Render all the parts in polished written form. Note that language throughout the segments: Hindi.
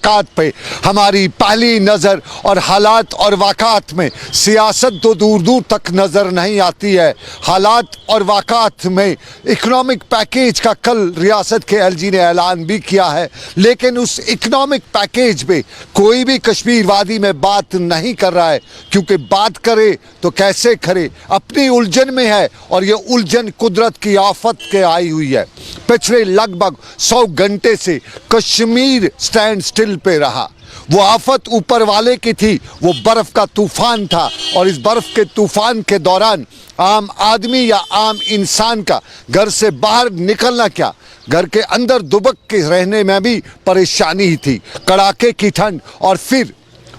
वाक़ात पे हमारी पहली नज़र और हालात और वाक़ात में सियासत तो दूर दूर तक नज़र नहीं आती है। हालात और वाक़ात में इकनॉमिक पैकेज का कल रियासत के एलजी ने ऐलान भी किया है, लेकिन उस इकनॉमिक पैकेज पे कोई भी कश्मीर वादी में बात नहीं कर रहा है, क्योंकि बात करे तो कैसे करे, अपनी उलझन में है और ये उलझन कुदरत की आफत के आई हुई है। पिछले लगभग 100 घंटे से कश्मीर स्टैंड स्टिल पे रहा। वो आफत ऊपर वाले की थी, वो बर्फ का तूफान था और इस बर्फ के तूफान के दौरान आम आदमी या आम इंसान का घर से बाहर निकलना क्या, घर के अंदर दुबक के रहने में भी परेशानी ही थी। कड़ाके की ठंड और फिर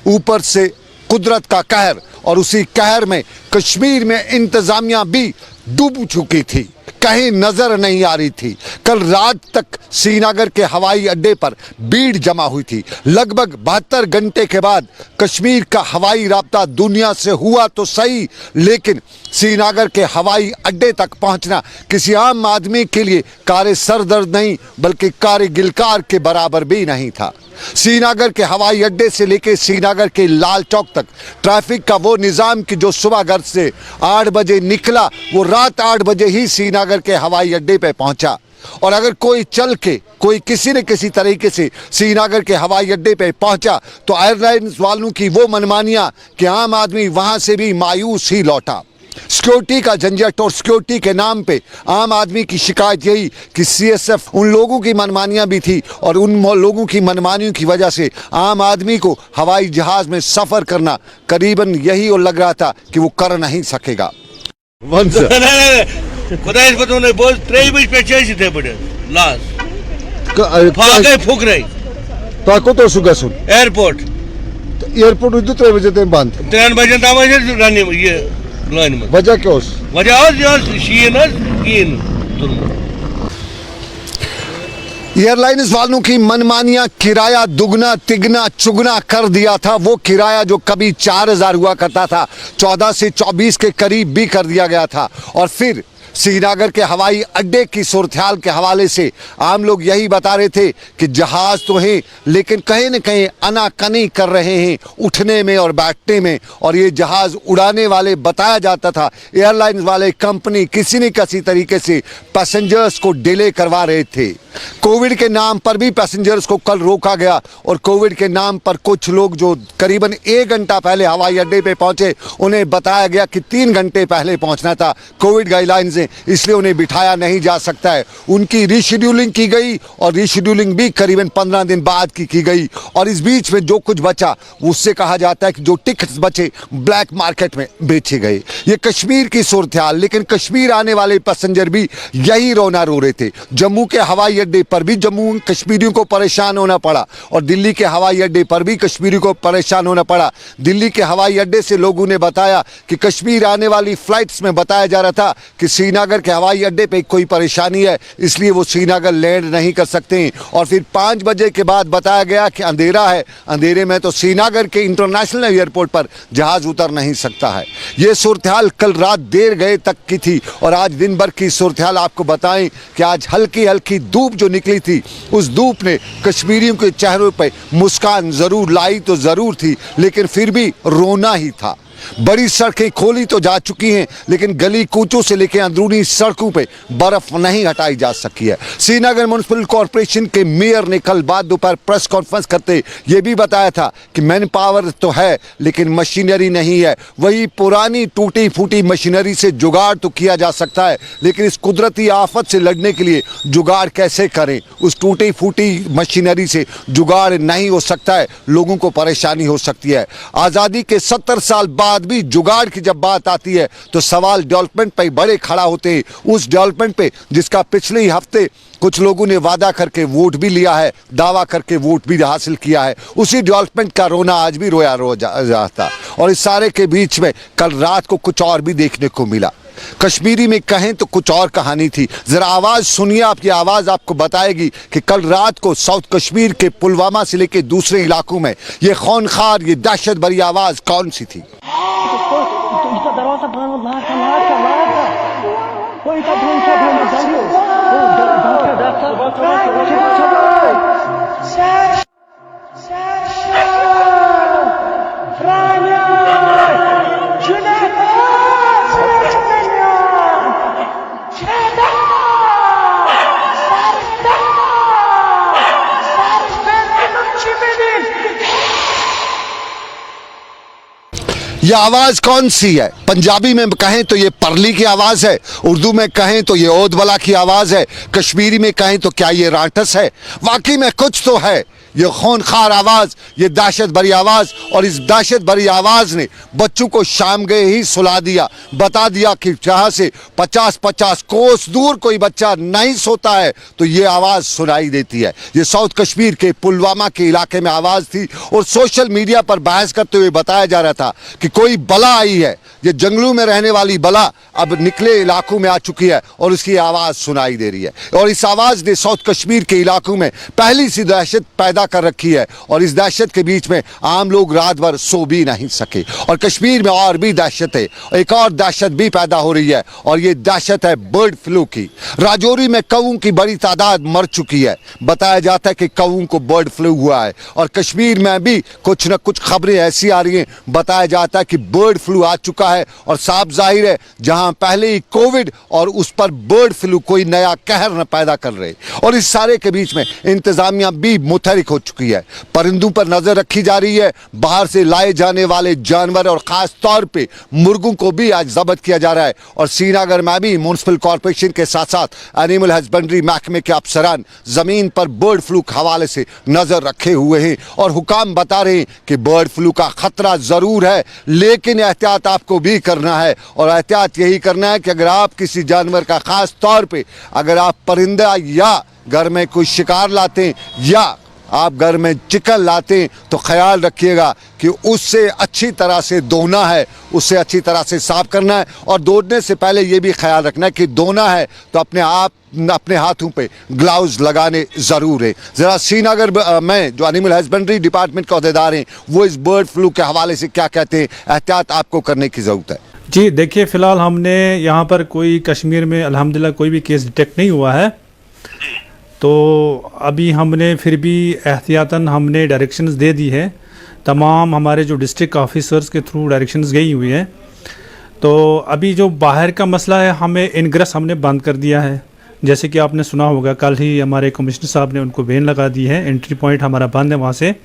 ऊपर से कुदरत का कहर, और उसी कहर में कश्मीर में इंतजामिया भी डूब चुकी थी, कहीं नजर नहीं आ रही थी। कल रात तक श्रीनगर के हवाई अड्डे पर भीड़ जमा हुई थी। लगभग 72 घंटे के बाद कश्मीर का हवाई राब्ता दुनिया से हुआ तो सही, लेकिन श्रीनगर के हवाई अड्डे तक पहुंचना किसी आम आदमी के लिए कारे सरदर्द नहीं बल्कि कारे गिलकार के बराबर भी नहीं था। श्रीनगर के हवाई अड्डे से लेकर श्रीनगर के लाल चौक तक ट्रैफिक का वो निज़ाम कि जो सुबह घर से 8 बजे निकला वो रात 8 बजे ही श्रीनगर के हवाई अड्डे पे पहुंचा। और अगर कोई चल के कोई किसी न किसी तरीके से श्रीनगर के हवाई अड्डे पे पहुंचा तो एयरलाइंस वालों की वो मनमानियां कि आम आदमी वहां से भी मायूस ही लौटा। सिक्योरिटी का झंझट और सिक्योरिटी के नाम पे आम आदमी की शिकायत यही कि सीएसएफ उन लोगों की मनमानियां भी थी और उन लोगों की मनमानियों की वजह से आम आदमी को हवाई जहाज में सफ़र करना करीबन यही और लग रहा था कि वो कर नहीं सकेगा। एयरपोर्ट एयरपोर्ट 3 बजे तक बंद, 3 बजे तक ये वजह क्या एयरलाइंस वालों की मनमानियां किराया दुगना तिगना चुगना कर दिया था। वो किराया जो कभी 4000 हुआ करता था 14 से 24 के करीब भी कर दिया गया था। और फिर श्रीनगर के हवाई अड्डे की सूरत-ए-हाल के हवाले से आम लोग यही बता रहे थे कि जहाज़ तो हैं लेकिन कहीं न कहीं अनाकनी कर रहे हैं उठने में और बैठने में, और ये जहाज़ उड़ाने वाले बताया जाता था एयरलाइंस वाले कंपनी किसी न किसी तरीके से पैसेंजर्स को डिले करवा रहे थे। कोविड के नाम पर भी पैसेंजर्स को कल रोका गया और कोविड के नाम पर कुछ लोग जो करीबन 1 घंटा पहले हवाई अड्डे पे पहुंचे उन्हें बताया गया कि 3 घंटे पहले पहुंचना था। कोविड गाइडलाइंस हैं इसलिए उन्हें बिठाया नहीं जा सकता है। उनकी रीशेड्यूलिंग की गई और रीशेड्यूलिंग भी करीबन 15 दिन बाद की गई और इस बीच में जो कुछ बचा उससे कहा जाता है कि जो टिकट्स बचे ब्लैक मार्केट में बेचे गए। ये कश्मीर की सूरत-ए-हाल, लेकिन कश्मीर आने वाले पैसेंजर भी यही रोना रो रहे थे। जम्मू के हवाई अड्डे पर भी जम्मू कश्मीरियों को परेशान होना पड़ा और दिल्ली के हवाई अड्डे पर भी कश्मीरियों को परेशान होना पड़ा। दिल्ली के हवाई अड्डे से लोगों ने बताया कि कश्मीर आने वाली फ्लाइट्स में बताया जा रहा था कि श्रीनगर के हवाई अड्डे पे कोई परेशानी है इसलिए वो श्रीनगर लैंड नहीं कर सकते। और फिर 5 बजे के बाद बताया गया कि अंधेरा है, अंधेरे में तो श्रीनगर के इंटरनेशनल एयरपोर्ट पर जहाज उतर नहीं सकता है। ये सूरत-ए-हाल कल रात देर गए तक की थी और आज दिन भर की सूरत-ए-हाल आपको बताएं कि आज हल्की हल्की धूप जो निकली थी उस धूप ने कश्मीरियों के चेहरों पर मुस्कान जरूर लाई तो जरूर थी, लेकिन फिर भी रोना ही था। बड़ी सड़कें खोली तो जा चुकी हैं लेकिन गली कूचों से लेकर अंदरूनी सड़कों पे बर्फ नहीं हटाई जा सकी है। श्रीनगर म्युनिसिपल कॉरपोरेशन के मेयर ने कल बाद दोपहर प्रेस कॉन्फ्रेंस करते ये भी बताया था कि मैन पावर तो है लेकिन मशीनरी नहीं है। वही पुरानी टूटी फूटी मशीनरी से जुगाड़ तो किया जा सकता है, लेकिन इस कुदरती आफत से लड़ने के लिए जुगाड़ कैसे करें? उस टूटी फूटी मशीनरी से जुगाड़ नहीं हो सकता है, लोगों को परेशानी हो सकती है। आज़ादी के 70 साल बाद भी जुगाड़ की जब बात आती है तो सवाल डेवलपमेंट पे बड़े खड़ा होते हैं। उस डेवलपमेंट पे जिसका पिछले ही हफ्ते कुछ लोगों ने वादा करके वोट भी लिया है, दावा करके वोट भी हासिल किया है, उसी डेवलपमेंट का रोना आज भी रोया जाता। और इस सारे के बीच में कल रात को कुछ और भी देखने को मिला। कश्मीरी में कहें तो कुछ और कहानी थी। जरा आवाज सुनिए, आपकी आवाज आपको बताएगी कि कल रात को साउथ कश्मीर के पुलवामा से लेकर दूसरे इलाकों में ये खूनखार, ये दहशत भरी आवाज कौन सी थी। ये आवाज कौन सी है? पंजाबी में कहें तो ये परली की आवाज है, उर्दू में कहें तो ये ओदबला की आवाज है, कश्मीरी में कहें तो क्या ये रांटस है? वाकई में कुछ तो है। ये खूनखार आवाज, ये दहशत भरी आवाज, और इस दहशत भरी आवाज ने बच्चों को शाम गए ही सुला दिया, बता दिया कि जहां से 50-50 कोस दूर कोई बच्चा नहीं सोता है तो ये आवाज सुनाई देती है। ये साउथ कश्मीर के पुलवामा के इलाके में आवाज थी, और सोशल मीडिया पर बहस करते हुए बताया जा रहा था कि कोई बला आई है, ये जंगलों में रहने वाली बला अब निकले इलाकों में आ चुकी है और उसकी आवाज सुनाई दे रही है। और इस आवाज ने साउथ कश्मीर के इलाकों में पहली सी दहशत पैदा कर रखी है, और इस दहशत के बीच में आम लोग रात भर सो भी नहीं सके। और कश्मीर में और भी दहशत है, एक और दहशत भी पैदा हो रही है, और ये दहशत है बर्ड फ्लू की। राजौरी में कौओं की बड़ी तादाद मर चुकी है, बताया जाता है कि कौओं को बर्ड फ्लू हुआ है। और कश्मीर में भी कुछ न कुछ खबरें ऐसी आ रही हैं, बताया जाता है कि बर्ड फ्लू आ चुका है, और साफ जाहिर है जहां पहले ही कोविड और उस पर बर्ड फ्लू कोई नया कहर न पैदा कर रहे। और इस सारे के बीच में इंतजामिया भी मुतहरिक हो चुकी है, परिंदों पर नजर रखी जा रही है, बाहर से लाए जाने वाले जानवर और खास तौर पे मुर्गों को भी आज जब्त किया जा रहा है। और श्रीनगर में भी म्युनिसिपल कॉर्पोरेशन के साथ साथ एनिमल हस्बेंड्री महकमे के अफसरान जमीन पर बर्ड फ्लू के हवाले से नजर रखे हुए हैं, और हुकाम बता रहे हैं कि बर्ड फ्लू का खतरा जरूर है, लेकिन एहतियात आपको भी करना है। और एहतियात यही करना है कि अगर आप किसी जानवर का, खास तौर पे अगर आप परिंदा या घर में कोई शिकार लाते हैं या आप घर में चिकन लाते हैं, तो ख्याल रखिएगा कि उससे अच्छी तरह से धोना है, उससे अच्छी तरह से साफ करना है, और धोने से पहले ये भी ख्याल रखना है कि धोना है तो अपने हाथों पे ग्लव्स लगाने ज़रूर है। ज़रा श्रीनगर में जो एनिमल हस्बेंड्री डिपार्टमेंट के अहदेदार हैं वो इस बर्ड फ्लू के हवाले से क्या कहते हैं, एहतियात आपको करने की ज़रूरत है। जी देखिए, फ़िलहाल हमने यहाँ पर कोई कश्मीर में अल्हम्दुलिल्लाह कोई भी केस डिटेक्ट नहीं हुआ है, तो अभी हमने फिर भी एहतियातन हमने डायरेक्शंस दे दी है, तमाम हमारे जो डिस्ट्रिक्ट ऑफिसर्स के थ्रू डायरेक्शंस गई हुई है। तो अभी जो बाहर का मसला है, हमें इनग्रेस हमने बंद कर दिया है। जैसे कि आपने सुना होगा, कल ही हमारे कमिश्नर साहब ने उनको बैन लगा दी है, एंट्री पॉइंट हमारा बंद है वहाँ से।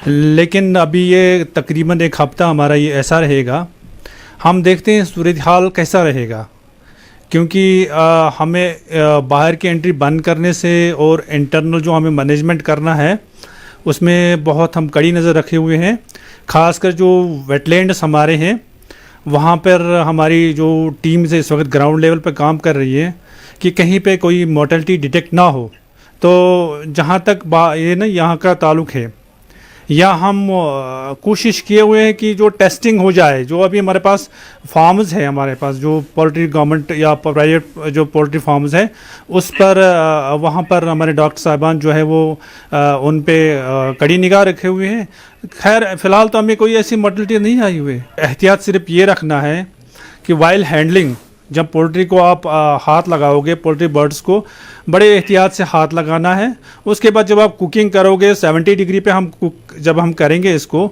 लेकिन अभी ये तकरीबन एक हफ़्ता हमारा ये ऐसा रहेगा, हम देखते हैं सूरत हाल कैसा रहेगा, क्योंकि हमें बाहर की एंट्री बंद करने से और इंटरनल जो हमें मैनेजमेंट करना है उसमें बहुत हम कड़ी नज़र रखे हुए हैं। ख़ासकर जो वेटलैंड्स हमारे हैं वहाँ पर हमारी जो टीम्स है इस वक्त ग्राउंड लेवल पर काम कर रही है कि कहीं पे कोई मोर्टेलिटी डिटेक्ट ना हो। तो जहाँ तक ये ना यहाँ का ताल्लुक़ है, या हम कोशिश किए हुए हैं कि जो टेस्टिंग हो जाए, जो अभी हमारे पास फार्म्स है, हमारे पास जो पोल्ट्री गवर्नमेंट या प्राइवेट जो पोल्ट्री फार्म्स है उस पर वहाँ पर हमारे डॉक्टर साहिबान जो है वो उन पे कड़ी निगाह रखे हुए हैं। खैर फ़िलहाल तो हमें कोई ऐसी मोर्टेलिटी नहीं आई हुई। एहतियात सिर्फ ये रखना है कि वाइल हैंडलिंग, जब पोल्ट्री को आप हाथ लगाओगे, पोल्ट्री बर्ड्स को बड़े एहतियात से हाथ लगाना है। उसके बाद जब आप कुकिंग करोगे 70 डिग्री पे जब हम करेंगे इसको,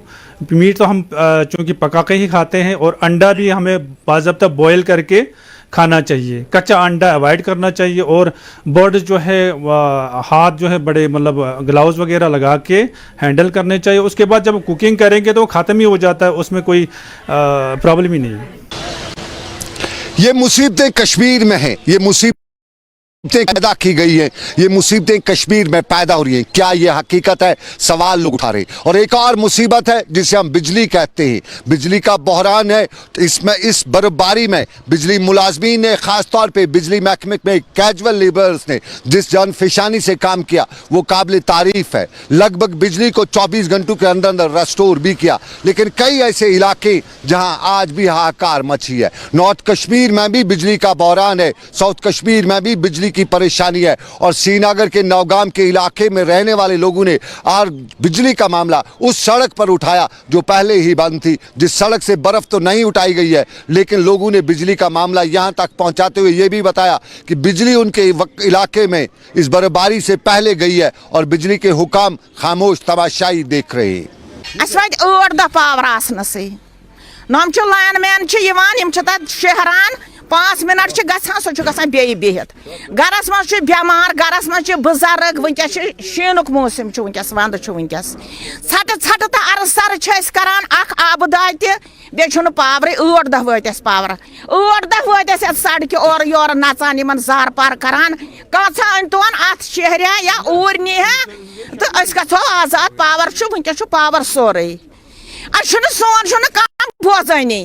मीट तो हम चूँकि पका के ही खाते हैं, और अंडा भी हमें बाज़ाब्ता बॉयल करके खाना चाहिए, कच्चा अंडा अवॉइड करना चाहिए। और बर्ड जो है हाथ जो है बड़े मतलब ग्लव्स वगैरह लगा के हैंडल करने चाहिए। उसके बाद जब कुकिंग करेंगे तो ख़त्म ही हो जाता है, उसमें कोई प्रॉब्लम ही नहीं है। ये मुसीबतें कश्मीर में हैं, ये मुसीबतें पैदा की गई है, ये मुसीबतें कश्मीर में पैदा हो रही हैं। क्या ये हकीकत है? सवाल लोग उठा रहे। और एक और मुसीबत है जिसे हम बिजली कहते हैं, बिजली का बहरान है। इसमें इस बर्फबारी में बिजली मुलाजमीन ने, खास तौर पे बिजली महकमे में कैजुअल लेबर्स ने जिस जानफिशानी से काम किया वो काबिल तारीफ है। लगभग बिजली को 24 घंटों के अंदर अंदर रेस्टोर भी किया। लेकिन कई ऐसे इलाके जहां आज भी हाहाकार मची है। नॉर्थ कश्मीर में भी बिजली का बहरान है, साउथ कश्मीर में भी बिजली की परेशानी है। और श्रीनगर के नौगाम के इलाके में रहने वाले लोगों ने और बिजली का मामला उस सड़क पर उठाया जो पहले ही बंद थी, जिस सड़क से बर्फ तो नहीं उठाई गई है, लेकिन लोगों ने बिजली का मामला यहां तक पहुंचाते हुए यह भी बताया कि बिजली उनके इलाके में इस बर्फबारी से पहले गई है और बिजली के हुकाम खामोश तमाशाई देख रहे हैं। पावर आसनसै नम लाइन मैन शहरान 5 मिनट छ गसान सो छ गसान बेयि बिहित गरस मज छ बेमार गरस मज छ बुजुर्ग वंकस छ शीनुक मौसम छ वंकस वंद छ वंकस छट छट त अरसर छ अस करान अख आबदाय त बे छ न पावर 8 दह वतस पावर 8 दह वतस सड़क और योर नचान यमन जार पार करान कसा अनतोन अथ शहर या ऊर नी है तो अस गो आजाद पावर छ वंकस छ पावर सोरे अन सोन काम बोजानी।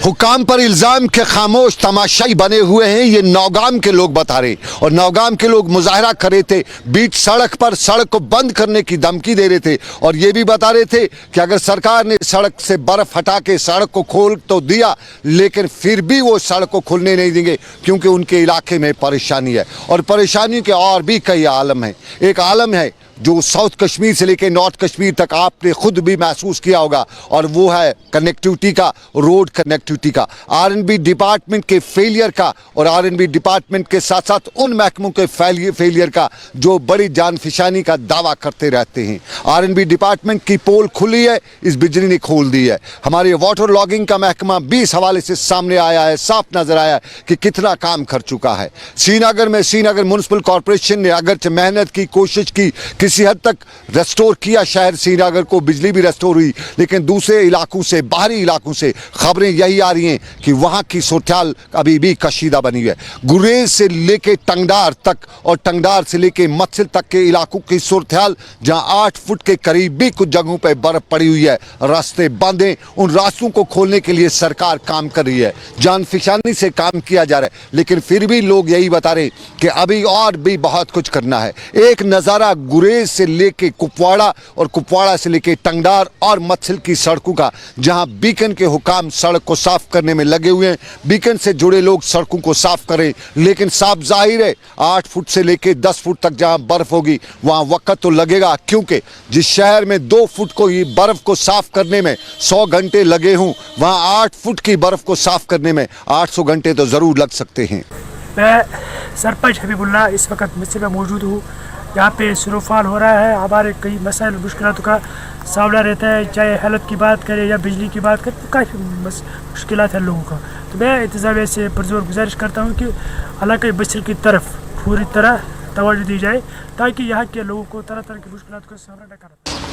हुकाम पर इल्ज़ाम के खामोश तमाशाई बने हुए हैं ये नौगाम के लोग बता रहे, और नौगाम के लोग मुजाहरा कर रहे थे, बीच सड़क पर सड़क को बंद करने की धमकी दे रहे थे, और ये भी बता रहे थे कि अगर सरकार ने सड़क से बर्फ हटा के सड़क को खोल तो दिया, लेकिन फिर भी वो सड़क को खुलने नहीं देंगे क्योंकि उनके इलाके में परेशानी है। और परेशानी के और भी कई आलम हैं। एक आलम है जो साउथ कश्मीर से लेकर नॉर्थ कश्मीर तक आपने खुद भी महसूस किया होगा, और वो है कनेक्टिविटी का, रोड कनेक्टिविटी का, आरएनबी डिपार्टमेंट के फेलियर का, और आरएनबी डिपार्टमेंट के साथ साथ उन महकमों के फेलियर का जो बड़ी जानफिशानी का दावा करते रहते हैं। आरएनबी डिपार्टमेंट की पोल खुली है, इस बिजली ने खोल दी है। हमारे वाटर लॉगिंग का महकमा भी इस हवाले से सामने आया है, साफ नजर आया है कि कितना काम कर चुका है। श्रीनगर में श्रीनगर म्युनिसिपल कॉरपोरेशन ने अगरचे मेहनत की, कोशिश की, किसी हद तक रेस्टोर किया शहर श्रीनगर को, बिजली भी रेस्टोर हुई, लेकिन दूसरे इलाकों से, बाहरी इलाकों से खबरें यही आ रही हैं कि वहां की सूरत अभी भी कशीदा बनी हुई है। गुरेज से लेके टंगडार तक और टंगडार से लेके मत्सिल तक के इलाकों की सूरत जहां 8 फुट के करीब भी कुछ जगहों पर बर्फ पड़ी हुई है, रास्ते बंद हैं। उन रास्तों को खोलने के लिए सरकार काम कर रही है, जानफिशानी से काम किया जा रहा है, लेकिन फिर भी लोग यही बता रहे कि अभी और भी बहुत कुछ करना है। एक नज़ारा गुरेज से लेके कुपवाड़ा और कुपवाड़ा से लेके टंगडार और मत्सिल की सड़कों का, जहां बीकन के हुकाम सड़क को साफ करने में लगे हुए हैं। बीकन से जुड़े लोग सड़कों को साफ करें, लेकिन साफ जाहिर है 8 फुट से लेके 10 फुट तक जहां बर्फ होगी वहां वक्त तो लगेगा, क्योंकि जिस शहर में 2 फुट को ही बर्फ को साफ करने में 100 घंटे लगे हों, वहां 8 फुट की बर्फ को साफ करने में 800 घंटे तो जरूर लग सकते हैं। मैं सरपंच हबीबुल्लाह इस वक्त मस्जिद में मौजूद हूँ। यहाँ पे स्नोफॉल हो रहा है, हमारे कई मसाइल मुश्किलातों का सामना रहता है, चाहे हेल्थ की बात करें या बिजली की बात करें, तो काफ़ी मुश्किलात है लोगों का। तो मैं इंतज़ामिया से पुरज़ोर गुजारिश करता हूँ कि इलाक़े मस्जिद की तरफ पूरी तरह तवज्जो दी जाए ताकि यहाँ के लोगों को तरह तरह की मुश्किलात का सामना न करना।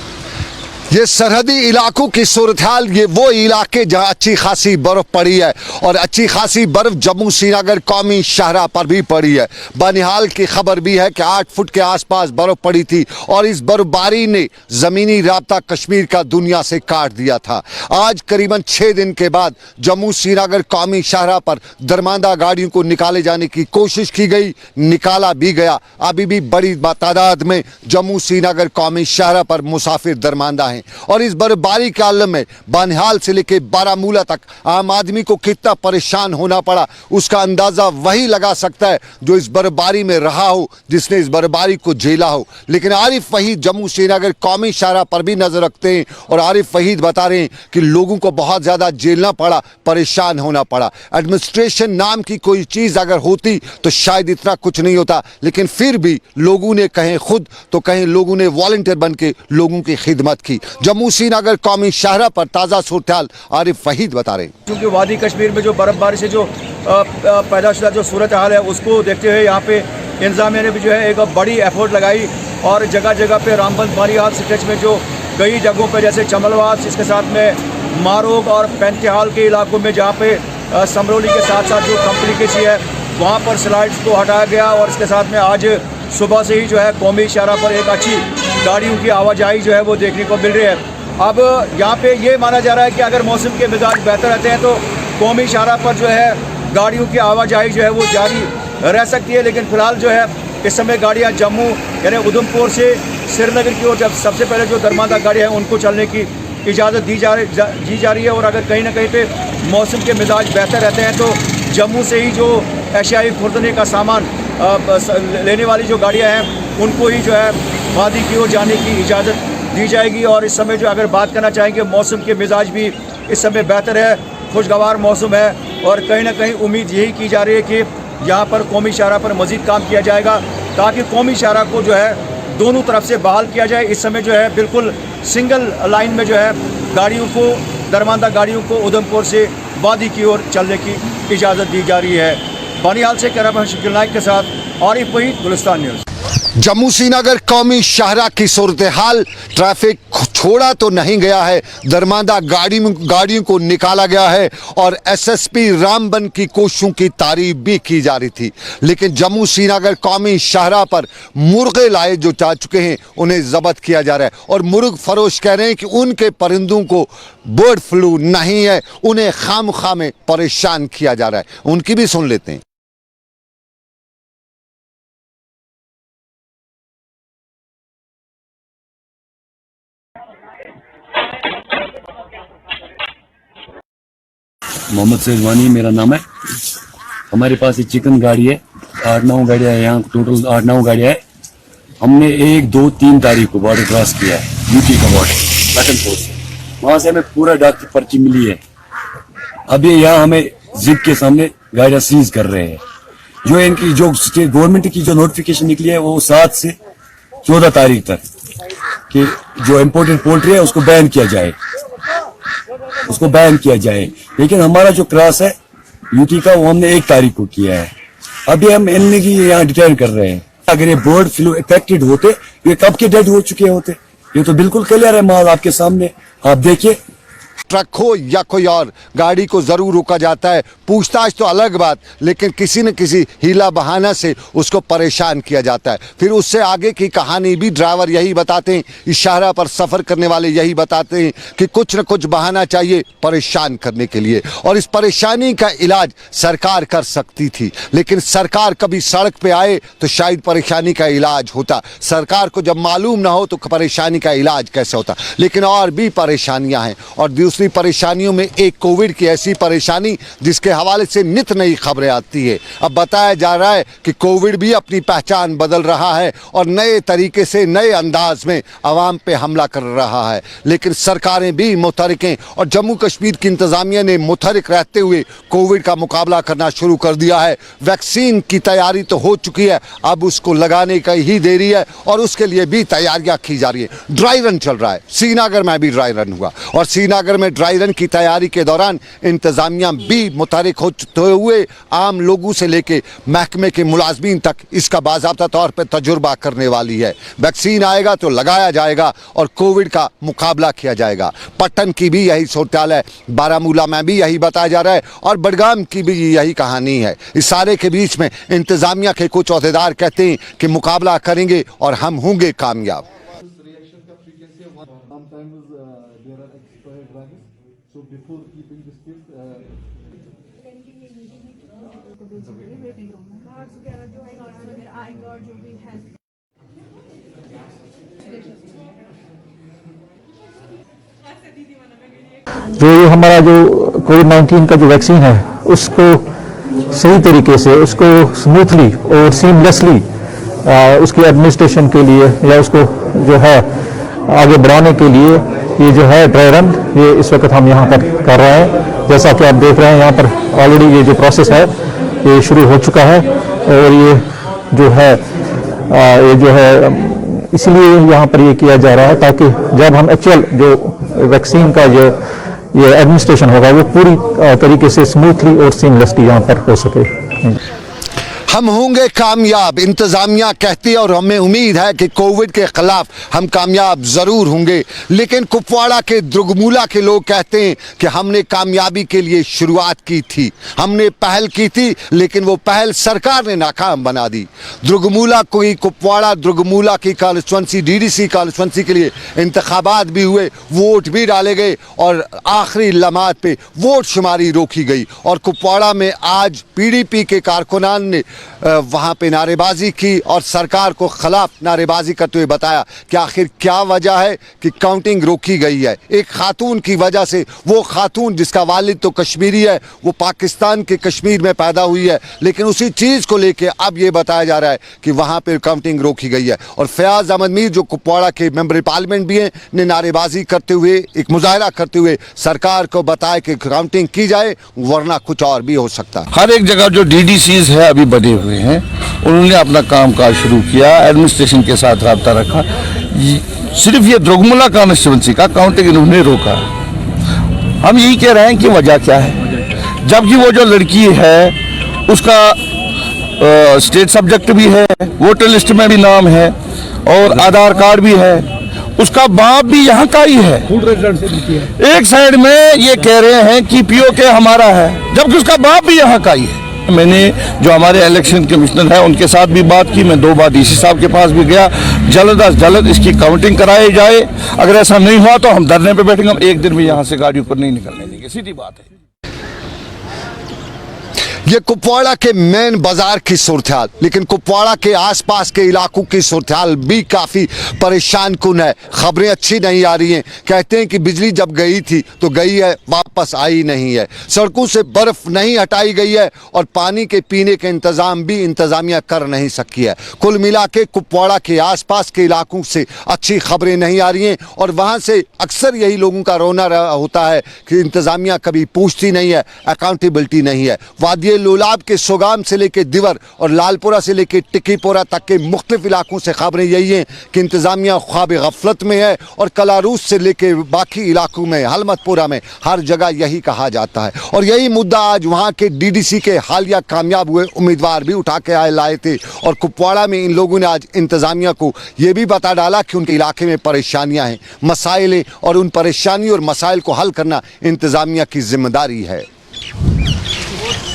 ये सरहदी इलाकों की सूरत हाल, ये वो इलाके जहां अच्छी खासी बर्फ पड़ी है, और अच्छी खासी बर्फ जम्मू श्रीनगर कौमी शाहरा पर भी पड़ी है। बनिहाल की खबर भी है कि 8 फुट के आसपास बर्फ पड़ी थी, और इस बर्फबारी ने ज़मीनी राब्ता कश्मीर का दुनिया से काट दिया था। आज करीबन 6 दिन के बाद जम्मू श्रीनगर कौमी शाहरा पर दरमांदा गाड़ियों को निकाले जाने की कोशिश की गई, निकाला भी गया। अभी भी बड़ी तादाद में जम्मू श्रीनगर कौमी शाहरा पर मुसाफिर दरमांदा हैं, और इस बर्फबारी के आलम में बनिहाल से लेकर बारामूला तक आम आदमी को कितना परेशान होना पड़ा, उसका अंदाजा वही लगा सकता है जो इस बर्फबारी में रहा हो, जिसने इस बर्फबारी को झेला हो। लेकिन आरिफ वहीद जम्मू श्रीनगर कौमी शाहरा पर भी नजर रखते हैं, और आरिफ वहीद बता रहे हैं कि लोगों को बहुत ज्यादा झेलना पड़ा, परेशान होना पड़ा। एडमिनिस्ट्रेशन नाम की कोई चीज अगर होती तो शायद इतना कुछ नहीं होता, लेकिन फिर भी लोगों ने कहें खुद तो कहें लोगों ने वॉलंटियर बन के लोगों की खिदमत की। जम्मू श्रीनगर कौमी शाहरा पर ताज़ा सूरत आरिफ वहीद बता रहे हैं। क्योंकि वादी कश्मीर में जो बर्फबारी से जो पैदा शुदा जो सूरत हाल है, उसको देखते हुए यहाँ पे इंतजामिया ने भी जो है एक बड़ी एफर्ट लगाई, और जगह जगह पे रामबंद बानिहाल स्ट्रेच में जो कई जगहों पे जैसे चमलवास, इसके साथ में मारोग और पैंतिहाल के इलाकों में जहाँ पे समरौली के साथ साथ जो कम्प्लिकेसी है वहाँ पर स्लाइड्स को हटाया गया, और इसके साथ में आज सुबह से ही जो है कौमी शाहरा पर एक अच्छी गाड़ियों की आवाजाही जो है वो देखने को मिल रही है। अब यहाँ पे ये माना जा रहा है कि अगर मौसम के मिजाज बेहतर रहते हैं तो कौमी शाहरा पर जो है गाड़ियों की आवाजाही जो है वो जारी रह सकती है, लेकिन फ़िलहाल जो है इस समय गाड़ियाँ जम्मू यानी उधमपुर से श्रीनगर की ओर जब सबसे पहले जो दरमांदा गाड़ियाँ हैं उनको चलने की इजाज़त दी जा रही है, और अगर कहीं ना कहीं पे मौसम के मिजाज बेहतर रहते हैं तो जम्मू से ही जो एशियाई खुर्दनी का सामान लेने वाली जो गाड़ियाँ हैं उनको ही जो है वादी की ओर जाने की इजाज़त दी जाएगी। और इस समय जो अगर बात करना चाहेंगे मौसम के मिजाज भी इस समय बेहतर है, खुशगवार मौसम है, और कहीं ना कहीं उम्मीद यही की जा रही है कि यहाँ पर कौमी शाहरा पर मज़ीद काम किया जाएगा ताकि कौमी शाहरा को जो है दोनों तरफ से बहाल किया जाए। इस समय जो है बिल्कुल सिंगल लाइन में जो है गाड़ियों को, दरमानदा गाड़ियों को उधमपुर से वादी की ओर चलने की इजाज़त दी जा रही है। बानिहाल से कैमरामैन शकील नाइक के साथ आरिफ वहीद, गुलिस्तान न्यूज़। जम्मू श्रीनगर कौमी शाहरा की सूरत हाल, ट्रैफिक छोड़ा तो नहीं गया है, दरमांदा गाड़ियों को निकाला गया है और एसएसपी रामबन की कोशिशों की तारीफ भी की जा रही थी। लेकिन जम्मू श्रीनगर कौमी शाहरा पर मुर्गे लाए जो जा चुके हैं उन्हें जब्त किया जा रहा है और मुर्ग फरोश कह रहे हैं कि उनके परिंदों को बर्ड फ्लू नहीं है, उन्हें खामखा में परेशान किया जा रहा है। उनकी भी सुन लेते हैं। मोहम्मद सेजवानी मेरा नाम है। हमारे पास ये चिकन गाड़ी है, 8-9 गाड़ियाँ है, यहाँ टोटल 8-9 गाड़ियाँ है। हमने 1, 2, 3 तारीख को बॉर्डर क्रॉस किया है, यूपी का बॉर्डर लखनपुर से। वहां से हमें पूरा डॉक्टर पर्ची मिली है। अब ये यहाँ हमें जिप के सामने गाड़ियाँ सीज कर रहे हैं। जो इनकी जो स्टेट गवर्नमेंट की जो नोटिफिकेशन निकली है वो 7 से 14 तारीख तक कि जो इम्पोर्टेड पोल्ट्री है उसको बैन किया जाए, उसको बैन किया जाए। लेकिन हमारा जो क्रॉस है यूटी का वो हमने 1 तारीख को किया है। अभी हम इनने की यहाँ डिटेन कर रहे हैं। अगर ये बर्ड फ्लू इफेक्टेड होते ये कब के डेड हो चुके होते। ये तो बिल्कुल क्लियर है माल आपके सामने, आप देखिए। ट्रक हो या कोई और गाड़ी को जरूर रोका जाता है, पूछताछ तो अलग बात, लेकिन किसी न किसी हीला बहाना से उसको परेशान किया जाता है। फिर उससे आगे की कहानी भी ड्राइवर यही बताते हैं, इशारा पर सफ़र करने वाले यही बताते हैं कि कुछ न कुछ बहाना चाहिए परेशान करने के लिए। और इस परेशानी का इलाज सरकार कर सकती थी, लेकिन सरकार कभी सड़क पे आए तो शायद परेशानी का इलाज होता। सरकार को जब मालूम ना हो तो परेशानी का इलाज कैसे होता। लेकिन और भी परेशानियां हैं और दूसरी परेशानियों में एक कोविड की ऐसी परेशानी जिसके हवाले से नित नई खबरें आती है। अब बताया जा रहा है कि कोविड भी अपनी पहचान बदल रहा है और नए तरीके से, नए अंदाज में आवाम पे हमला कर रहा है। लेकिन सरकारें भी मुतहरिक हैं और जम्मू कश्मीर की इंतजामिया ने मुतहरिक रहते हुए कोविड का मुकाबला करना शुरू कर दिया है। वैक्सीन की तैयारी तो हो चुकी है, अब उसको लगाने का ही देरी है और उसके लिए भी तैयारियां की जा रही है। ड्राई रन चल रहा है, श्रीनगर में भी ड्राई रन हुआ और श्रीनगर में ड्राई रन की तैयारी के दौरान इंतजामिया भी मुतहरिक होते हुए आम लोगों से लेके महकमे के मुलाजमीन तक इसका बाज़ाब्ता तौर पर तजुर्बा करने वाली है। वैक्सीन आएगा तो लगाया जाएगा और कोविड का मुकाबला किया जाएगा। पट्टन की भी यही सूरत है, बारामूला में भी यही बताया जा रहा है और बडगाम की भी यही कहानी है। इस सारे के बीच में इंतजामिया के कुछ अहदेदार कहते हैं कि मुकाबला करेंगे और हम होंगे कामयाब। So before keeping this kit, जो ये हमारा जो कोविड-19 का जो वैक्सीन है उसको सही तरीके से, उसको स्मूथली और सीमलेसली उसकी एडमिनिस्ट्रेशन के लिए या उसको जो है आगे बढ़ाने के लिए ये जो है ड्राई रन ये इस वक्त हम यहाँ पर कर रहे हैं। जैसा कि आप देख रहे हैं यहाँ पर ऑलरेडी ये जो प्रोसेस है ये शुरू हो चुका है और ये जो है इसलिए यहाँ पर ये किया जा रहा है ताकि जब हम एक्चुअल जो वैक्सीन का जो ये एडमिनिस्ट्रेशन होगा वो पूरी तरीके से स्मूथली और सीमलेसली यहाँ पर हो सके। हम होंगे कामयाब, इंतजामिया कहती है और हमें उम्मीद है कि कोविड के खिलाफ हम कामयाब जरूर होंगे। लेकिन कुपवाड़ा के दुर्गमूला के लोग कहते हैं कि हमने कामयाबी के लिए शुरुआत की थी, हमने पहल की थी, लेकिन वो पहल सरकार ने नाकाम बना दी। दुर्गमूला कोई कुपवाड़ा दुर्गमूला की कॉन्स्टिट्यूंसी डीडीसी कॉन्स्टिट्यूंसी के लिए इंतखाबात भी हुए, वोट भी डाले गए और आखिरी लम्हात पे वोट शुमारी रोकी गई। और कुपवाड़ा में आज पीडीपी के कारकुनान ने वहाँ पे नारेबाजी की और सरकार को खिलाफ नारेबाजी करते हुए बताया कि आखिर क्या वजह है कि काउंटिंग रोकी गई है। एक खातून की वजह से, वो खातून जिसका वालिद तो कश्मीरी है, वो पाकिस्तान के कश्मीर में पैदा हुई है, लेकिन उसी चीज़ को लेके अब ये बताया जा रहा है कि वहाँ पे काउंटिंग रोकी गई है। और फयाज अहमद मीर जो कुपवाड़ा के मेंबर पार्लियामेंट भी हैं ने नारेबाजी करते हुए, एक मुजाहरा करते हुए सरकार को बताया कि काउंटिंग की जाए वरना कुछ और भी हो सकता है। हर एक जगह जो डीडीसीज है अभी बने हुए हैं उन्होंने अपना काम काज शुरू किया, एडमिनिस्ट्रेशन के साथ रब्ता रखा। सिर्फ ये द्रोगमुला कॉन्स्टिट्यूंसी का काउंटिंग इन्होंने रोका। हम यही कह रहे हैं कि वजह क्या है, जबकि वो जो लड़की है उसका स्टेट सब्जेक्ट भी है, वोटर लिस्ट में भी नाम है और आधार कार्ड भी है, उसका बाप भी यहाँ का ही है। एक साइड में ये कह रहे हैं कि पीओके हमारा है, जबकि उसका बाप भी यहाँ का ही है। मैंने जो हमारे इलेक्शन कमिश्नर है उनके साथ भी बात की, मैं 2 बार डीसी साहब के पास भी गया, जल्द अज जल्द इसकी काउंटिंग कराई जाए। अगर ऐसा नहीं हुआ तो हम धरने पे बैठेंगे, हम एक दिन भी यहाँ से गाड़ी ऊपर नहीं निकलने देंगे, सीधी बात है। ये कुपवाड़ा के मेन बाजार की सूरत-ए-हाल, लेकिन कुपवाड़ा के आसपास के इलाकों की सूरत-ए-हाल भी काफ़ी परेशान कुन है। खबरें अच्छी नहीं आ रही हैं। कहते हैं कि बिजली जब गई थी तो गई है, वापस आई नहीं है। सड़कों से बर्फ नहीं हटाई गई है और पानी के पीने के इंतज़ाम भी इंतज़ामिया कर नहीं सकी है। कुल मिला के कुपवाड़ा के आसपास के इलाकों से अच्छी खबरें नहीं आ रही हैं और वहाँ से अक्सर यही लोगों का रोना होता है कि इंतज़ामिया कभी पूछती नहीं है, अकाउंटेबिलिटी नहीं है। वादिये लोलाब के सोगाम से लेकर दिवर और लालपुरा से लेकर टिक्कीपुरा तक के मुख्तलिफ इलाकों से खबरें यही हैं कि इंतज़ामिया ख्वाब गफलत में है और कलारूस से लेकर बाकी इलाकों में, हलमतपुरा में, हर जगह यही कहा जाता है। और यही मुद्दा आज वहाँ के डीडीसी के हालिया कामयाब हुए उम्मीदवार भी उठा के लाए थे और कुपवाड़ा में इन लोगों ने आज इंतज़ामिया को ये भी बता डाला कि उनके इलाके में परेशानियाँ हैं, मसाइल हैं और उन परेशानी और मसाइल को हल करना इंतज़ामिया की जिम्मेदारी है।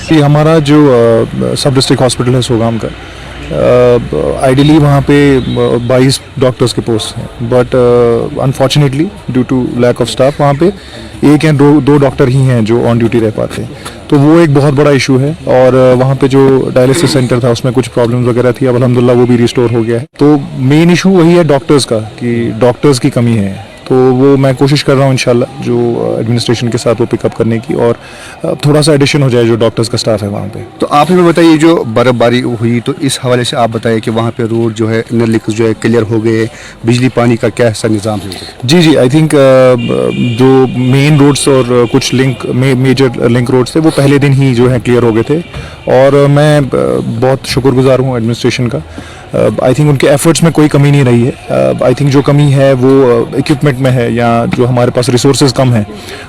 कि हमारा जो सब डिस्ट्रिक्ट हॉस्पिटल है सोगाम का, आइडियली वहाँ पे 22 डॉक्टर्स के पोस्ट हैं, but unfortunately due to lack of staff वहाँ पे 1 या 2 डॉक्टर ही हैं जो ऑन ड्यूटी रह पाते हैं। तो वो एक बहुत बड़ा इशू है और वहाँ पे जो डायलिसिस सेंटर था उसमें कुछ प्रॉब्लम्स वगैरह थी, अब अल्हम्दुलिल्लाह वो भी रिस्टोर हो गया है। तो मेन इशू वही है डॉक्टर्स का, कि डॉक्टर्स की कमी है। तो वो मैं कोशिश कर रहा हूँ इंशाल्लाह जो एडमिनिस्ट्रेशन के साथ वो पिकअप करने की और थोड़ा सा एडिशन हो जाए जो डॉक्टर्स का स्टाफ है वहाँ पे। तो आप हमें बताइए, जो बर्फबारी हुई तो इस हवाले से आप बताइए कि वहाँ पे रोड जो है, इनर लिंक्स जो है क्लियर हो गए, बिजली पानी का क्या ऐसा निज़ाम है? जी, आई थिंक जो मेन रोड्स और कुछ मेजर लिंक रोड्स थे वो पहले दिन ही जो है क्लियर हो गए थे और मैं बहुत शुक्रगुजार हूँ एडमिनिस्ट्रेशन का। आई थिंक उनके एफर्ट्स में कोई कमी नहीं रही है। आई थिंक जो कमी है वो इक्विपमेंट में है या जो हमारे पास रिसोर्सेज कम है,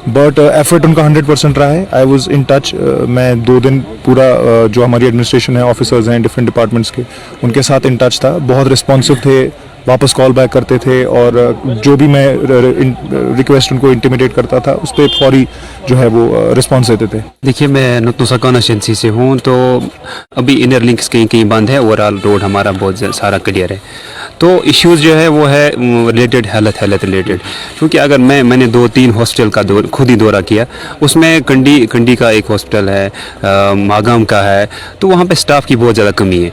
बट एफर्ट उनका 100% रहा है। आई वाज इन टच, मैं 2 दिन पूरा जो हमारी एडमिनिस्ट्रेशन है, ऑफिसर्स हैं डिफरेंट डिपार्टमेंट्स के, उनके साथ इन टच था, बहुत रिस्पॉन्सिव थे, वापस कॉल बैक करते थे और जो भी मैं रिक्वेस्ट उनको इंटिमिडेट करता था उस पर फौरी जो है वो रिस्पॉन्स देते थे। देखिए, मैं नतनुसा कॉन्स्टिट्यूंसी से हूँ, तो अभी इनर लिंक्स कहीं बंद है, ओवरऑल रोड हमारा बहुत सारा क्लियर है। तो इश्यूज़ जो है वो है रिलेटेड हेल्थ रिलेटेड, क्योंकि अगर मैंने 2-3 हॉस्पिटल का खुद ही दौरा किया, उसमें कंडी का एक हॉस्पिटल है, मागाम का है, तो वहाँ पे स्टाफ की बहुत ज़्यादा कमी है।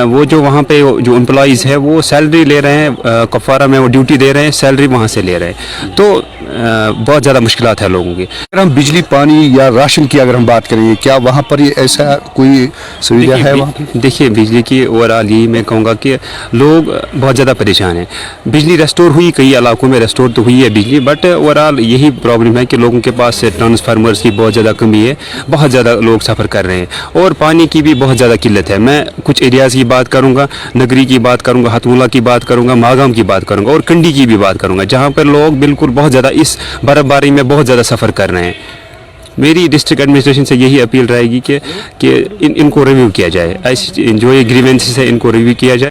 वो जो वहाँ पे जो एम्प्लॉइज़ है वो सैलरी ले रहे हैं, कफारा में वो ड्यूटी दे रहे हैं, सैलरी वहाँ से ले रहे हैं, तो बहुत ज़्यादा मुश्किलात है लोगों की। अगर हम बिजली पानी या राशन की अगर हम बात करेंगे, क्या वहाँ पर ऐसा कोई सुविधा है वहाँ पे? देखिए, बिजली की ओवरऑल ही मैं कहूँगा कि लोग बहुत ज़्यादा परेशान हैं। बिजली रेस्टोर हुई, कई इलाकों में रेस्टोर तो हुई है बिजली, बट ओवरऑल यही प्रॉब्लम है कि लोगों के पास ट्रांसफार्मर्स की बहुत ज़्यादा कमी है, बहुत ज़्यादा लोग सफ़र कर रहे हैं और पानी की भी बहुत ज़्यादा किल्लत है। मैं कुछ एरियाज़ की बात करूँगा, नगरी की बात करूँगा, हथमुला की बात करूँगा, मागाम की बात करूँगा और कंडी की भी बात करूँगा, जहाँ पर लोग बिल्कुल बहुत ज़्यादा इस बर्फबारी में बहुत ज़्यादा सफ़र कर रहे हैं। मेरी डिस्ट्रिक्ट एडमिनिस्ट्रेशन से यही अपील रहेगी कि इनको रिव्यू किया जाए, ऐसी जो ये ग्रीवेंसेस है इनको रिव्यू किया जाए।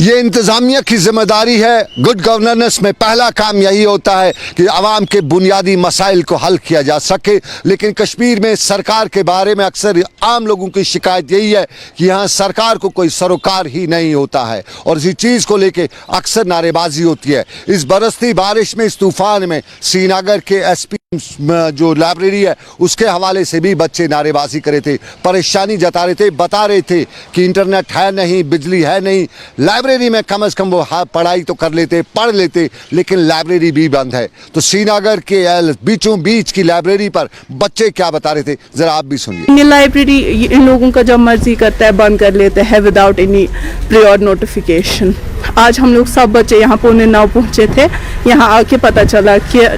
ये इंतज़ामिया की जिम्मेदारी है। गुड गवर्नेंस में पहला काम यही होता है कि आवाम के बुनियादी मसाइल को हल किया जा सके, लेकिन कश्मीर में सरकार के बारे में अक्सर आम लोगों की शिकायत यही है कि यहाँ सरकार को कोई सरोकार ही नहीं होता है और इसी चीज़ को लेके अक्सर नारेबाजी होती है। इस बरसती बारिश में, इस तूफ़ान में श्रीनगर के SP जो लाइब्रेरी है उसके हवाले से भी बच्चे नारेबाजी करे थे, परेशानी जता रहे थे, बता रहे थे कि इंटरनेट है नहीं, बिजली है नहीं, लाइब्रेरी में कम से कम वो पढ़ाई तो कर लेते, पढ़ लेते, लेकिन लाइब्रेरी भी बंद है। तो श्रीनगर के बीचों बीच की लाइब्रेरी पर बच्चे क्या बता रहे थे, जरा आप भी सुनिए। लाइब्रेरी इन लोगों का जब मर्जी करता है बंद कर लेते हैं विदाउट एनी प्रायर नोटिफिकेशन। आज हम लोग सब बच्चे यहाँ 8:45 पहुँचे थे, यहाँ आके पता चला कि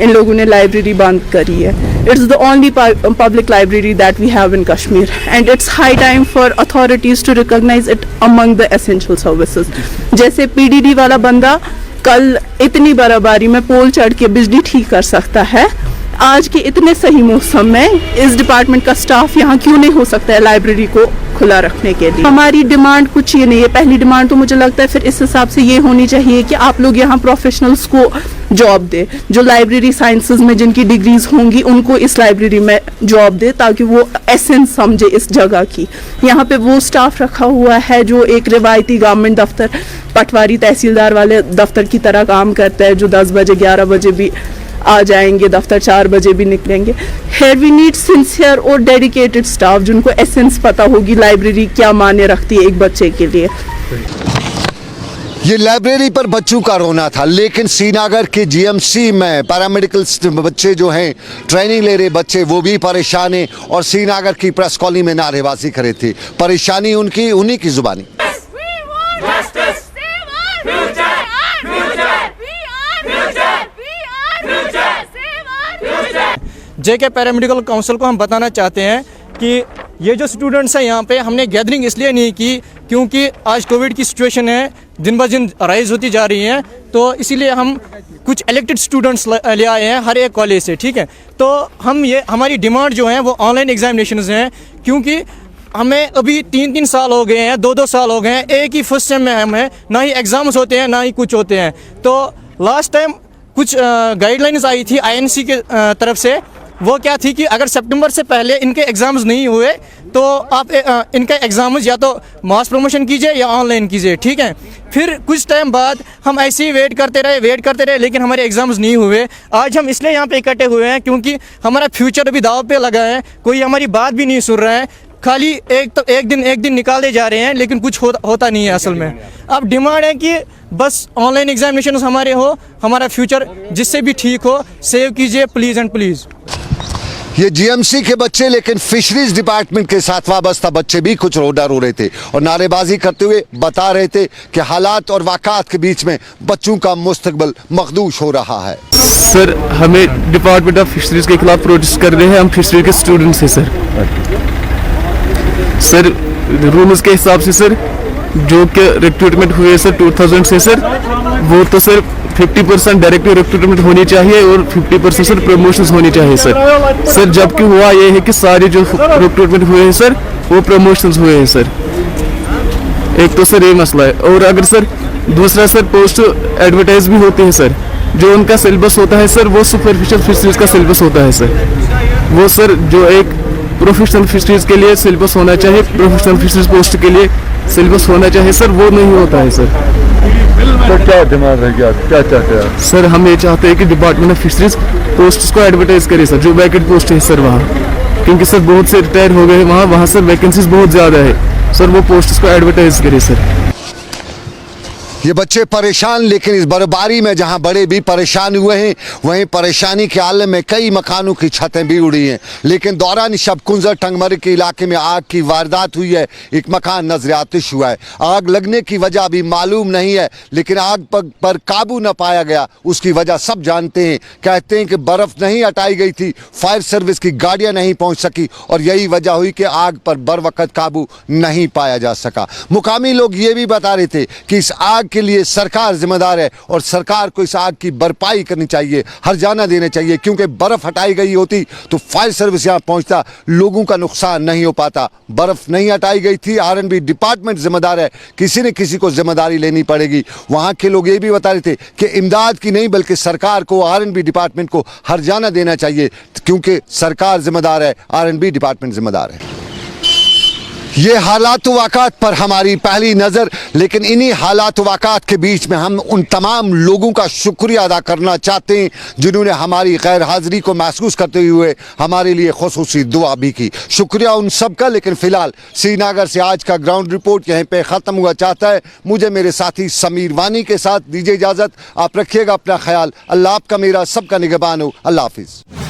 इन लोगों ने लाइब्रेरी बंद करी है. It's the only public library that we have in Kashmir, and it's high time for authorities to recognize it among the essential services. जैसे PDD वाला बंदा कल इतनी बर्फबारी में पोल चढ़ के बिजली ठीक कर सकता है, आज के इतने सही मौसम में इस डिपार्टमेंट का स्टाफ यहाँ क्यों नहीं हो सकता है लाइब्रेरी को खुला रखने के लिए. हमारी डिमांड कुछ ये नहीं है. पहली डिमांड तो मुझे लगता है फिर इस हिसाब से ये होनी चाहिए कि आप लोग यहाँ प्रोफेशनल्स को जॉब दे, जो लाइब्रेरी साइंसेज में जिनकी डिग्रीज होंगी उनको इस लाइब्रेरी में जॉब दे, ताकि वो एसेंस समझे इस जगह की. यहाँ पे वो स्टाफ रखा हुआ है जो एक रिवायती गवर्नमेंट दफ्तर, पटवारी तहसीलदार वाले दफ्तर की तरह काम करता है, जो 10 बजे 11 बजे भी आ जाएंगे दफ्तर, 4 बजे भी निकलेंगे. Here we need sincere और डेडिकेटेड स्टाफ जिनको एसेंस पता होगी लाइब्रेरी क्या मायने रखती है एक बच्चे के लिए. ये लाइब्रेरी पर बच्चों का रोना था, लेकिन श्रीनगर के जीएमसी में पैरामेडिकल बच्चे जो हैं, ट्रेनिंग ले रहे बच्चे, वो भी परेशान हैं और श्रीनगर की प्रेस कॉलोनी में नारेबाजी करे थे. परेशानी उनकी उन्हीं की जुबानी. जेके पैरामेडिकल काउंसिल को हम बताना चाहते हैं कि ये जो स्टूडेंट्स हैं यहाँ पे, हमने गैदरिंग इसलिए नहीं की क्योंकि आज कोविड की सिचुएशन है, दिन ब दिन राइज होती जा रही है, तो इसीलिए हम कुछ इलेक्टेड स्टूडेंट्स ले आए हैं हर एक कॉलेज से. ठीक है, तो हम ये हमारी डिमांड जो है वो ऑनलाइन एग्जामिनेशंस हैं, क्योंकि हमें अभी 3-3 साल हो गए हैं, 2-2 साल हो गए हैं, एक ही फर्स्ट सेम में हम हैं, ना ही एग्ज़ाम्स होते हैं ना ही कुछ होते हैं. तो लास्ट टाइम कुछ गाइडलाइंस आई थी INC के तरफ से, वो क्या थी कि अगर सितंबर से पहले इनके एग्ज़ाम्स नहीं हुए तो आप इनके एग्ज़ाम्स या तो मास प्रमोशन कीजिए या ऑनलाइन कीजिए. ठीक है, फिर कुछ टाइम बाद हम ऐसे ही वेट करते रहे, लेकिन हमारे एग्ज़ाम्स नहीं हुए. आज हम इसलिए यहाँ पे इकट्ठे हुए हैं क्योंकि हमारा फ्यूचर अभी दाव पे लगा है, कोई हमारी बात भी नहीं सुन रहा है, खाली एक दिन निकाले जा रहे हैं, लेकिन कुछ होता नहीं है असल में. अब डिमांड है कि बस ऑनलाइन एग्जामिनेशन हमारे हो, हमारा फ्यूचर जिससे भी ठीक हो, सेव कीजिए प्लीज़ एंड प्लीज़. ये जीएमसी के बच्चे, लेकिन फिशरीज डिपार्टमेंट के साथ वाबस्ता बच्चे भी कुछ रो रहे थे और नारेबाजी करते हुए बता रहे थे कि हालात और वाक़ात के बीच में बच्चों का मुस्तकबिल मखदूश हो रहा है. सर, हमें डिपार्टमेंट ऑफ फिशरीज के खिलाफ प्रोटेस्ट कर रहे हैं, हम फिशरी के स्टूडेंट्स हैं सर. रूल्स के हिसाब से सर जो कि रिक्रूटमेंट हुए सर 2000 से सर, वो तो सर 50% डायरेक्ट रिक्रूटमेंट होनी चाहिए और 50% सर प्रमोशंस होनी चाहिए सर. जबकि हुआ ये है कि सारे जो रिक्रूटमेंट हुए हैं सर वो प्रमोशंस हुए हैं सर. एक तो सर ये मसला है, और अगर सर दूसरा सर पोस्ट एडवर्टाइज भी होते हैं सर, जो उनका सिलेबस होता है सर वो सुपरफिशियल फिशरीज का सिलेबस होता है सर. वो सर जो एक प्रोफेशनल फिशरीज के लिए सिलेबस होना चाहिए, प्रोफेशनल फिशरीज पोस्ट के लिए सिलेबस होना चाहिए सर, वो नहीं होता है सर. तो क्या डिमांड है, क्या चाहते हैं सर? हम ये चाहते हैं कि डिपार्टमेंट ऑफ फिशरीज पोस्ट को एडवर्टाइज करे सर, जो वैकेंट पोस्ट है सर वहाँ, क्योंकि सर बहुत से रिटायर हो गए वहाँ सर वैकेंसीज बहुत ज़्यादा है सर, वो पोस्ट को एडवर्टाइज करे सर. ये बच्चे परेशान, लेकिन इस बर्फबारी में जहां बड़े भी परेशान हुए हैं, वहीं परेशानी के आलम में कई मकानों की छतें भी उड़ी हैं. लेकिन दौरान शब कुंजर टंगमर के इलाके में आग की वारदात हुई है, एक मकान नजर आतिश हुआ है. आग लगने की वजह अभी मालूम नहीं है, लेकिन आग पर काबू न पाया गया. उसकी वजह सब जानते हैं, कहते हैं कि बर्फ नहीं हटाई गई थी, फायर सर्विस की गाड़ियां नहीं पहुंच सकी और यही वजह हुई कि आग पर बर वक्त काबू नहीं पाया जा सका. मुकामी लोग ये भी बता रहे थे कि इस आग के लिए सरकार जिम्मेदार है और सरकार को इस आग की भरपाई करनी चाहिए, हर्जाना देने चाहिए, क्योंकि बर्फ हटाई गई होती तो फायर सर्विस यहां पहुंचता, लोगों का नुकसान नहीं हो पाता. बर्फ नहीं हटाई गई थी, R&B डिपार्टमेंट जिम्मेदार है, किसी न किसी को जिम्मेदारी लेनी पड़ेगी. वहां के लोग ये भी बता रहे थे कि इमदाद की नहीं बल्कि सरकार को, R&B डिपार्टमेंट को हर्जाना देना चाहिए, क्योंकि सरकार जिम्मेदार है, R&B डिपार्टमेंट जिम्मेदार है. ये हालात वाक़ात पर हमारी पहली नज़र, लेकिन इन्हीं हालात वाक़ात के बीच में हम उन तमाम लोगों का शुक्रिया अदा करना चाहते हैं जिन्होंने हमारी गैर हाज़िरी को महसूस करते हुए हमारे लिए खुसूसी दुआ भी की. शुक्रिया उन सब का. लेकिन फ़िलहाल श्रीनगर से आज का ग्राउंड रिपोर्ट यहीं पे ख़त्म हुआ चाहता है. मुझे मेरे साथी समीर वानी के साथ दीजिए इजाज़त. आप रखिएगा अपना ख्याल. अल्लाह आपका मेरा सबका निगहबान हो. अल्लाह हाफिज़.